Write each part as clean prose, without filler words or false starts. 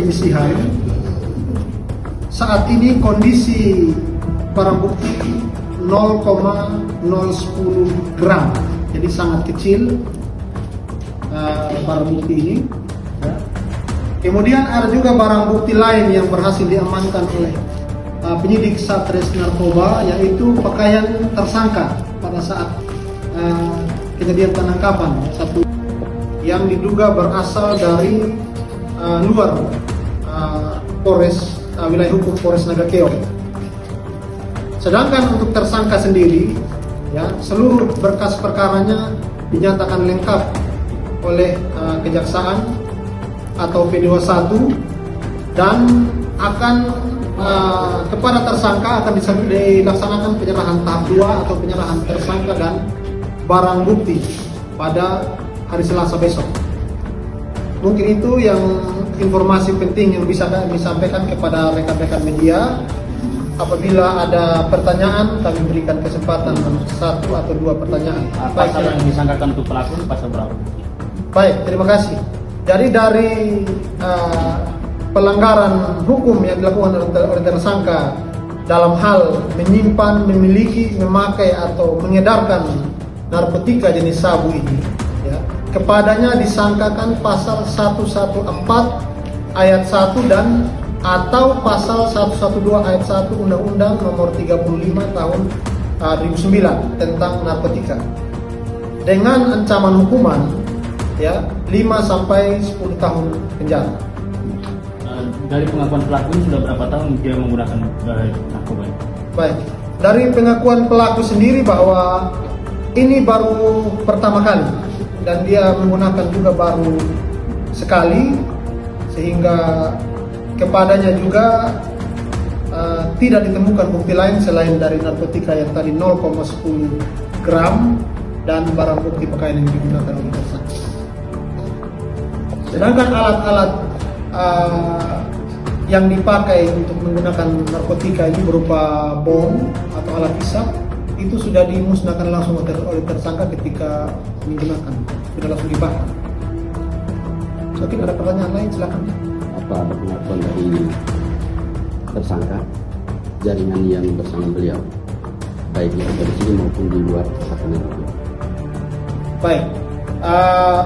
penyisihan. Saat ini kondisi barang bukti 0,010 gram, jadi sangat kecil barang bukti ini. Kemudian ada juga barang bukti lain yang berhasil diamankan oleh penyidik Satres Narkoba, yaitu pakaian tersangka pada saat kejadian penangkapan, satu yang diduga berasal dari luar wilayah hukum Polres Nagakeo. Sedangkan untuk tersangka sendiri, ya, seluruh berkas perkaranya dinyatakan lengkap oleh kejaksaan atau P21, dan akan kepada tersangka akan dilaksanakan penyerahan tahap 2 atau penyerahan tersangka dan barang bukti pada hari Selasa besok. Mungkin itu yang informasi penting yang bisa kami sampaikan kepada rekan-rekan media. Apabila ada pertanyaan, kami berikan kesempatan 1 atau 2 pertanyaan. Pasal yang disangkakan untuk pelaku pasal berapa? Baik, terima kasih. Jadi dari pelanggaran hukum yang dilakukan oleh tersangka dalam hal menyimpan, memiliki, memakai atau mengedarkan narkotika jenis sabu ini, ya, kepadanya disangkakan pasal 114 ayat 1 dan atau pasal 112 ayat 1 Undang-Undang Nomor 35 tahun 2009 tentang narkotika dengan ancaman hukuman, ya, 5 sampai 10 tahun penjara. Dari pengakuan pelaku ini sudah berapa tahun dia menggunakan narkoba? Baik, dari pengakuan pelaku sendiri bahwa ini baru pertama kali dan dia menggunakan juga baru sekali, sehingga kepadanya juga tidak ditemukan bukti lain selain dari narkotika yang tadi 0,10 gram dan barang bukti pakaian yang digunakan oleh tersangka. Sedangkan alat-alat yang dipakai untuk menggunakan narkotika ini berupa bom atau alat hisap, itu sudah dimusnahkan langsung oleh tersangka ketika menggunakan, sudah langsung dibakar. Mungkin ada pertanyaan lain, silakan. Apa ada pengakuan dari tersangka jaringan yang bersama beliau, baik yang ada di sini maupun di luar kesatuan beliau? Baik,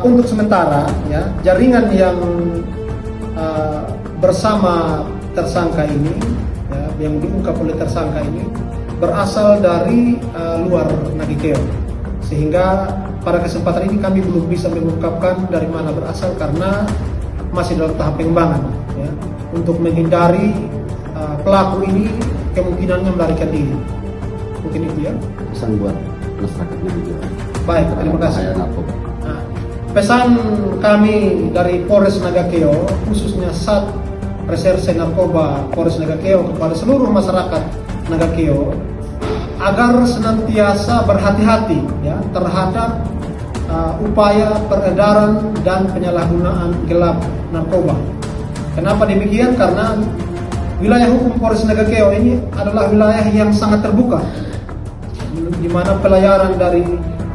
untuk sementara, ya, jaringan yang bersama tersangka ini, ya, yang diungkap oleh tersangka ini berasal dari luar Nagakeo, sehingga pada kesempatan ini kami belum bisa mengungkapkan dari mana berasal karena masih dalam tahap pengembangan, ya, untuk menghindari pelaku ini kemungkinannya melarikan diri. Mungkin itu, ya. Pesan buat masyarakatnya juga. Baik, terima kasih. Narkoba. Nah, pesan kami dari Polres Nagakeo, khususnya Sat Reserse Narkoba Polres Nagakeo, kepada seluruh masyarakat Nagakeo agar senantiasa berhati-hati, ya, terhadap upaya peredaran dan penyalahgunaan gelap narkoba. Kenapa demikian? Karena wilayah hukum Polres Nagakeo ini adalah wilayah yang sangat terbuka, di mana pelayaran dari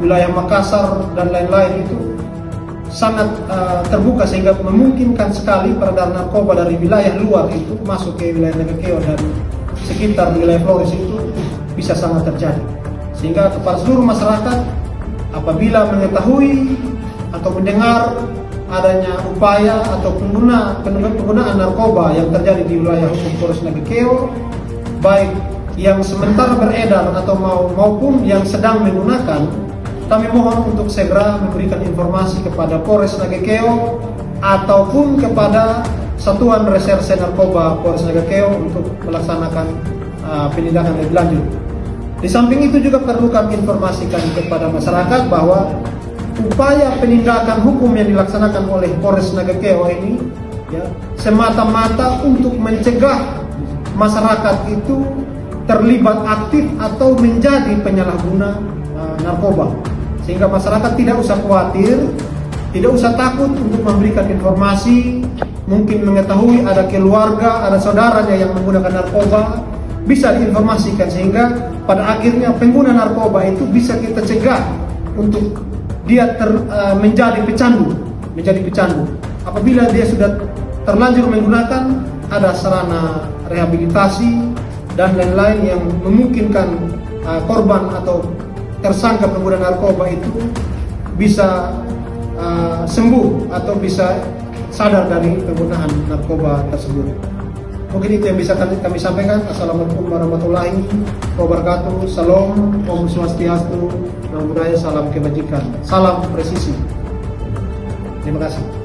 wilayah Makassar dan lain-lain itu sangat terbuka, sehingga memungkinkan sekali peredaran narkoba dari wilayah luar itu masuk ke wilayah Nagakeo dan sekitar wilayah Flores itu bisa sangat terjadi. Sehingga kepada seluruh masyarakat, apabila mengetahui atau mendengar adanya upaya atau penggunaan narkoba yang terjadi di wilayah hukum Polres Nagakeo, baik yang sementara beredar atau maupun yang sedang menggunakan, kami mohon untuk segera memberikan informasi kepada Polres Nagakeo ataupun kepada Satuan Reserse Narkoba Polres Nagakeo untuk melaksanakan penindakan lebih lanjut. Di samping itu juga perlu kami informasikan kepada masyarakat bahwa upaya penindakan hukum yang dilaksanakan oleh Polres Nagakeo ini, ya, semata-mata untuk mencegah masyarakat itu terlibat aktif atau menjadi penyalahguna narkoba, sehingga masyarakat tidak usah khawatir, tidak usah takut untuk memberikan informasi. Mungkin mengetahui ada keluarga, ada saudaranya yang menggunakan narkoba, bisa diinformasikan, sehingga pada akhirnya pengguna narkoba itu bisa kita cegah untuk dia menjadi pecandu. Apabila dia sudah terlanjur menggunakan, ada sarana rehabilitasi dan lain-lain yang memungkinkan korban atau tersangka pengguna narkoba itu bisa sembuh atau bisa sadar dari penggunaan narkoba tersebut. Mungkin itu yang bisa kami sampaikan. Assalamualaikum warahmatullahi wabarakatuh. Salam, Om Swastiastu, Namo Buddhaya, salam kebajikan, salam presisi. Terima kasih.